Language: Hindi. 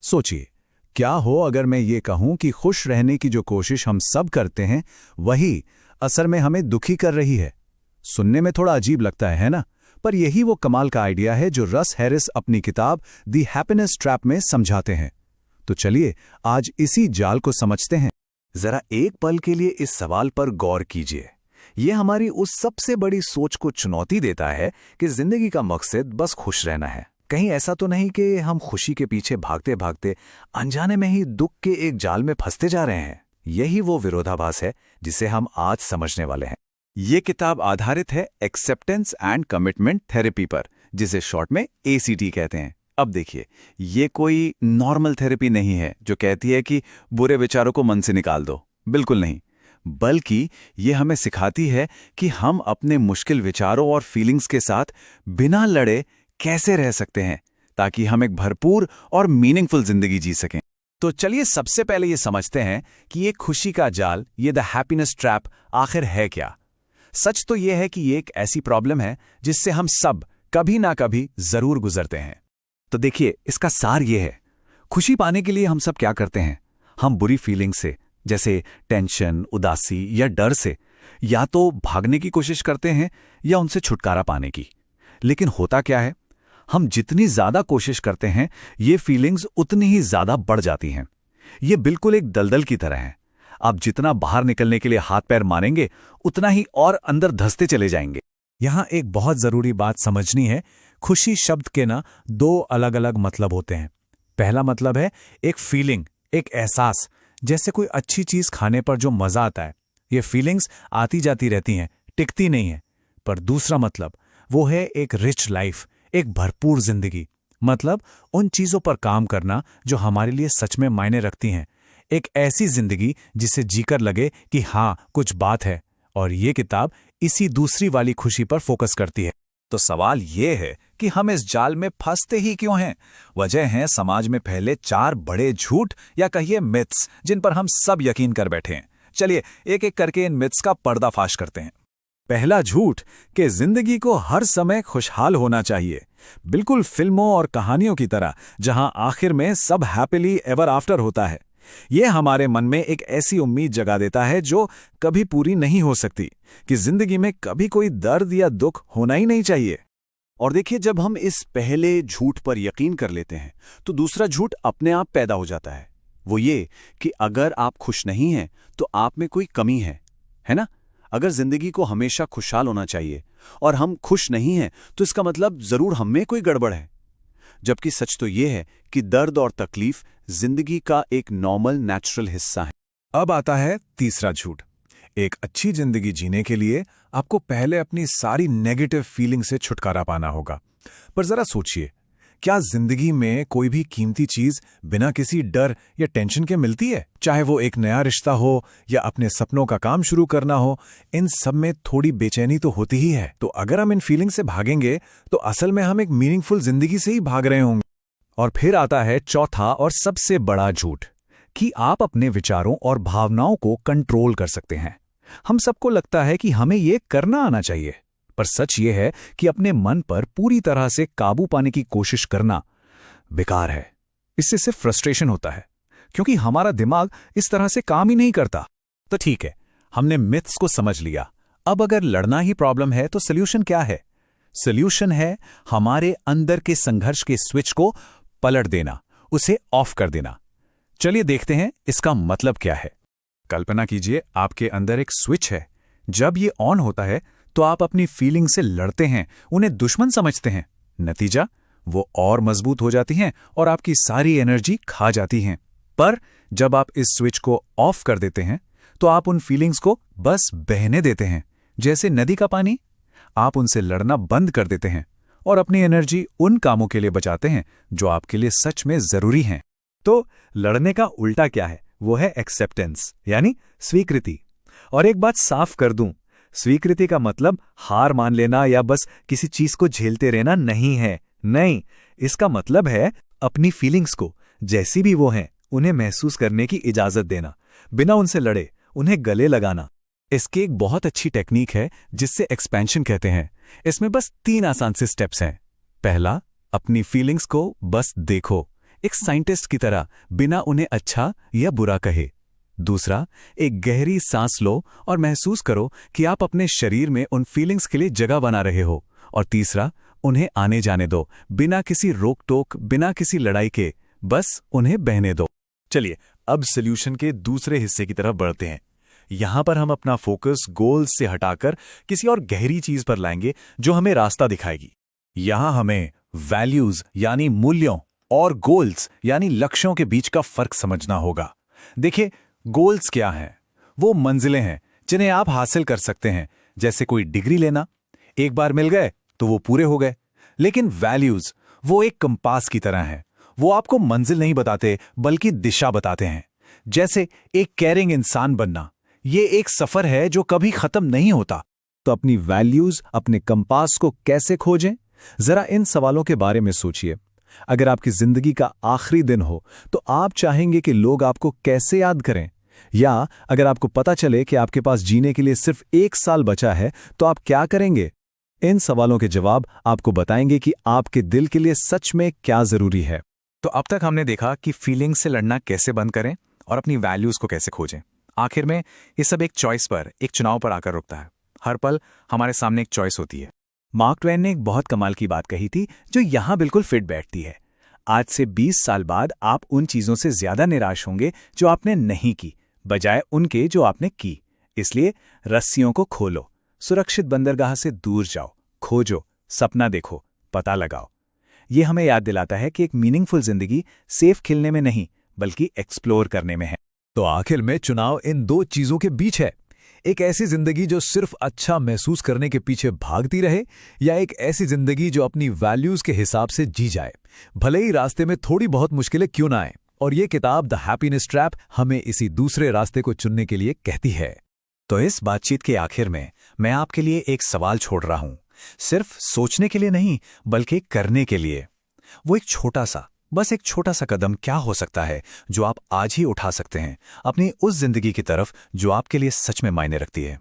सोचिए, क्या हो अगर मैं ये कहूं कि खुश रहने की जो कोशिश हम सब करते हैं वही असल में हमें दुखी कर रही है। सुनने में थोड़ा अजीब लगता है ना? पर यही वो कमाल का आइडिया है जो रस हैरिस अपनी किताब द हैप्पीनेस ट्रैप में समझाते हैं। तो चलिए आज इसी जाल को समझते हैं। जरा एक पल के लिए इस सवाल पर गौर कीजिए। ये हमारी उस सबसे बड़ी सोच को चुनौती देता है कि जिंदगी का मकसद बस खुश रहना है। कहीं ऐसा तो नहीं कि हम खुशी के पीछे भागते भागते अनजाने में ही दुख के एक जाल में फंसते जा रहे हैं। यही वो विरोधाभास है जिसे हम आज समझने वाले हैं। ये किताब आधारित है एक्सेप्टेंस एंड कमिटमेंट थेरेपी पर, जिसे शॉर्ट में ACT कहते हैं। अब देखिए, ये कोई नॉर्मल थेरेपी नहीं है जो कहती है कि बुरे विचारों को मन से निकाल दो। बिल्कुल नहीं, बल्कि ये हमें सिखाती है कि हम अपने मुश्किल विचारों और फीलिंग्स के साथ बिना लड़े कैसे रह सकते हैं ताकि हम एक भरपूर और मीनिंगफुल जिंदगी जी सकें। तो चलिए सबसे पहले ये समझते हैं कि ये खुशी का जाल, ये द हैप्पीनेस ट्रैप आखिर है क्या। सच तो ये है कि ये एक ऐसी प्रॉब्लम है जिससे हम सब कभी ना कभी जरूर गुजरते हैं। तो देखिए, इसका सार ये है, खुशी पाने के लिए हम सब क्या करते हैं? हम बुरी फीलिंग से, जैसे टेंशन, उदासी या डर से, या तो भागने की कोशिश करते हैं या उनसे छुटकारा पाने की। लेकिन होता क्या है, हम जितनी ज्यादा कोशिश करते हैं ये फीलिंग्स उतनी ही ज्यादा बढ़ जाती हैं। ये बिल्कुल एक दलदल की तरह है। आप जितना बाहर निकलने के लिए हाथ पैर मारेंगे उतना ही और अंदर धंसते चले जाएंगे। यहां एक बहुत जरूरी बात समझनी है। खुशी शब्द के ना दो अलग अलग मतलब होते हैं। पहला मतलब है एक फीलिंग, एक एहसास, जैसे कोई अच्छी चीज खाने पर जो मजा आता है। ये फीलिंग्स आती जाती रहती हैं, टिकती नहीं है। पर दूसरा मतलब वो है एक रिच लाइफ, एक भरपूर जिंदगी। मतलब उन चीजों पर काम करना जो हमारे लिए सच में मायने रखती हैं। एक ऐसी जिंदगी जिसे जीकर लगे कि हाँ, कुछ बात है। और ये किताब इसी दूसरी वाली खुशी पर फोकस करती है। तो सवाल ये है कि हम इस जाल में फंसते ही क्यों हैं? वजह है समाज में फैले 4 बड़े झूठ या कहिए मिथ्स, जिन पर हम सब यकीन कर बैठे हैं। चलिए एक एक करके इन मिथ्स का पर्दाफाश करते हैं। पहला झूठ कि जिंदगी को हर समय खुशहाल होना चाहिए, बिल्कुल फिल्मों और कहानियों की तरह, जहां आखिर में सब हैप्पीली एवर आफ्टर होता है। यह हमारे मन में एक ऐसी उम्मीद जगा देता है जो कभी पूरी नहीं हो सकती, कि जिंदगी में कभी कोई दर्द या दुख होना ही नहीं चाहिए। और देखिए, जब हम इस पहले झूठ पर यकीन कर लेते हैं तो दूसरा झूठ अपने आप पैदा हो जाता है। वो ये कि अगर आप खुश नहीं हैं तो आप में कोई कमी है ना? अगर जिंदगी को हमेशा खुशहाल होना चाहिए और हम खुश नहीं हैं तो इसका मतलब जरूर हम में कोई गड़बड़ है। जबकि सच तो यह है कि दर्द और तकलीफ जिंदगी का एक नॉर्मल, नेचुरल हिस्सा है। अब आता है तीसरा झूठ। एक अच्छी जिंदगी जीने के लिए आपको पहले अपनी सारी नेगेटिव फीलिंग से छुटकारा पाना होगा। पर जरा सोचिए, क्या जिंदगी में कोई भी कीमती चीज बिना किसी डर या टेंशन के मिलती है? चाहे वो एक नया रिश्ता हो या अपने सपनों का काम शुरू करना हो, इन सब में थोड़ी बेचैनी तो होती ही है। तो अगर हम इन फीलिंग से भागेंगे तो असल में हम एक मीनिंगफुल जिंदगी से ही भाग रहे होंगे। और फिर आता है चौथा और सबसे बड़ा झूठ, कि आप अपने विचारों और भावनाओं को कंट्रोल कर सकते हैं। हम सबको लगता है कि हमें ये करना आना चाहिए, पर सच ये है कि अपने मन पर पूरी तरह से काबू पाने की कोशिश करना बेकार है। इससे सिर्फ फ्रस्ट्रेशन होता है, क्योंकि हमारा दिमाग इस तरह से काम ही नहीं करता। तो ठीक है, हमने मिथ्स को समझ लिया। अब अगर लड़ना ही प्रॉब्लम है तो सोल्यूशन क्या है? सोल्यूशन है हमारे अंदर के संघर्ष के स्विच को पलट देना, उसे ऑफ कर देना। चलिए देखते हैं इसका मतलब क्या है। कल्पना कीजिए आपके अंदर एक स्विच है। जब ये ऑन होता है तो आप अपनी फीलिंग से लड़ते हैं, उन्हें दुश्मन समझते हैं। नतीजा, वो और मजबूत हो जाती हैं और आपकी सारी एनर्जी खा जाती हैं। पर जब आप इस स्विच को ऑफ कर देते हैं तो आप उन फीलिंग्स को बस बहने देते हैं, जैसे नदी का पानी। आप उनसे लड़ना बंद कर देते हैं और अपनी एनर्जी उन कामों के लिए बचाते हैं जो आपके लिए सच में जरूरी हैं। तो लड़ने का उल्टा क्या है? वो है एक्सेप्टेंस, यानी स्वीकृति। और एक बात साफ कर दूं, स्वीकृति का मतलब हार मान लेना या बस किसी चीज को झेलते रहना नहीं है। नहीं, इसका मतलब है अपनी फीलिंग्स को, जैसी भी वो हैं, उन्हें महसूस करने की इजाजत देना, बिना उनसे लड़े, उन्हें गले लगाना। इसकी एक बहुत अच्छी टेक्निक है जिससे एक्सपेंशन कहते हैं। इसमें बस 3 आसान से स्टेप्स हैं। पहला, अपनी फीलिंग्स को बस देखो, एक साइंटिस्ट की तरह, बिना उन्हें अच्छा या बुरा कहे। दूसरा, एक गहरी सांस लो और महसूस करो कि आप अपने शरीर में उन फीलिंग्स के लिए जगह बना रहे हो। और तीसरा, उन्हें आने जाने दो, बिना किसी रोक टोक, बिना किसी लड़ाई के, बस उन्हें बहने दो। चलिए अब सॉल्यूशन के दूसरे हिस्से की तरफ बढ़ते हैं। यहां पर हम अपना फोकस गोल्स से हटाकर किसी और गहरी चीज पर लाएंगे जो हमें रास्ता दिखाएगी। यहां हमें वैल्यूज यानी मूल्यों और गोल्स यानी लक्ष्यों के बीच का फर्क समझना होगा। देखिए, गोल्स क्या हैं? वो मंजिलें हैं जिन्हें आप हासिल कर सकते हैं, जैसे कोई डिग्री लेना। एक बार मिल गए तो वो पूरे हो गए। लेकिन वैल्यूज वो एक कंपास की तरह हैं। वो आपको मंजिल नहीं बताते बल्कि दिशा बताते हैं। जैसे एक केयरिंग इंसान बनना, ये एक सफर है जो कभी खत्म नहीं होता। तो अपनी वैल्यूज, अपने कंपास को कैसे खोजें? जरा इन सवालों के बारे में सोचिए। अगर आपकी जिंदगी का आखिरी दिन हो तो आप चाहेंगे कि लोग आपको कैसे याद करें? या अगर आपको पता चले कि आपके पास जीने के लिए सिर्फ 1 साल बचा है तो आप क्या करेंगे? इन सवालों के जवाब आपको बताएंगे कि आपके दिल के लिए सच में क्या जरूरी है। तो अब तक हमने देखा कि फीलिंग्स से लड़ना कैसे बंद करें और अपनी वैल्यूज को कैसे खोजें। आखिर में ये सब एक चॉइस पर, एक चुनाव पर आकर रुकता है। हर पल हमारे सामने एक चॉइस होती है। मार्क ट्वेन ने एक बहुत कमाल की बात कही थी जो यहां बिल्कुल फिट बैठती है। आज से 20 साल बाद आप उन चीजों से ज्यादा निराश होंगे जो आपने नहीं की, बजाय उनके जो आपने की। इसलिए रस्सियों को खोलो, सुरक्षित बंदरगाह से दूर जाओ, खोजो, सपना देखो, पता लगाओ। ये हमें याद दिलाता है कि एक मीनिंगफुल जिंदगी सेफ खेलने में नहीं बल्कि एक्सप्लोर करने में है। तो आखिर में चुनाव इन 2 चीजों के बीच है। एक ऐसी जिंदगी जो सिर्फ अच्छा महसूस करने के पीछे भागती रहे, या एक ऐसी जिंदगी जो अपनी वैल्यूज के हिसाब से जी जाए, भले ही रास्ते में थोड़ी बहुत मुश्किलें क्यों ना आए। और ये किताब द हैप्पीनेस ट्रैप हमें इसी दूसरे रास्ते को चुनने के लिए कहती है। तो इस बातचीत के आखिर में मैं आपके लिए एक सवाल छोड़ रहा हूं, सिर्फ सोचने के लिए नहीं बल्कि करने के लिए। वो एक छोटा सा, बस एक छोटा सा कदम क्या हो सकता है जो आप आज ही उठा सकते हैं अपनी उस जिंदगी की तरफ जो आपके लिए सच में मायने रखती है।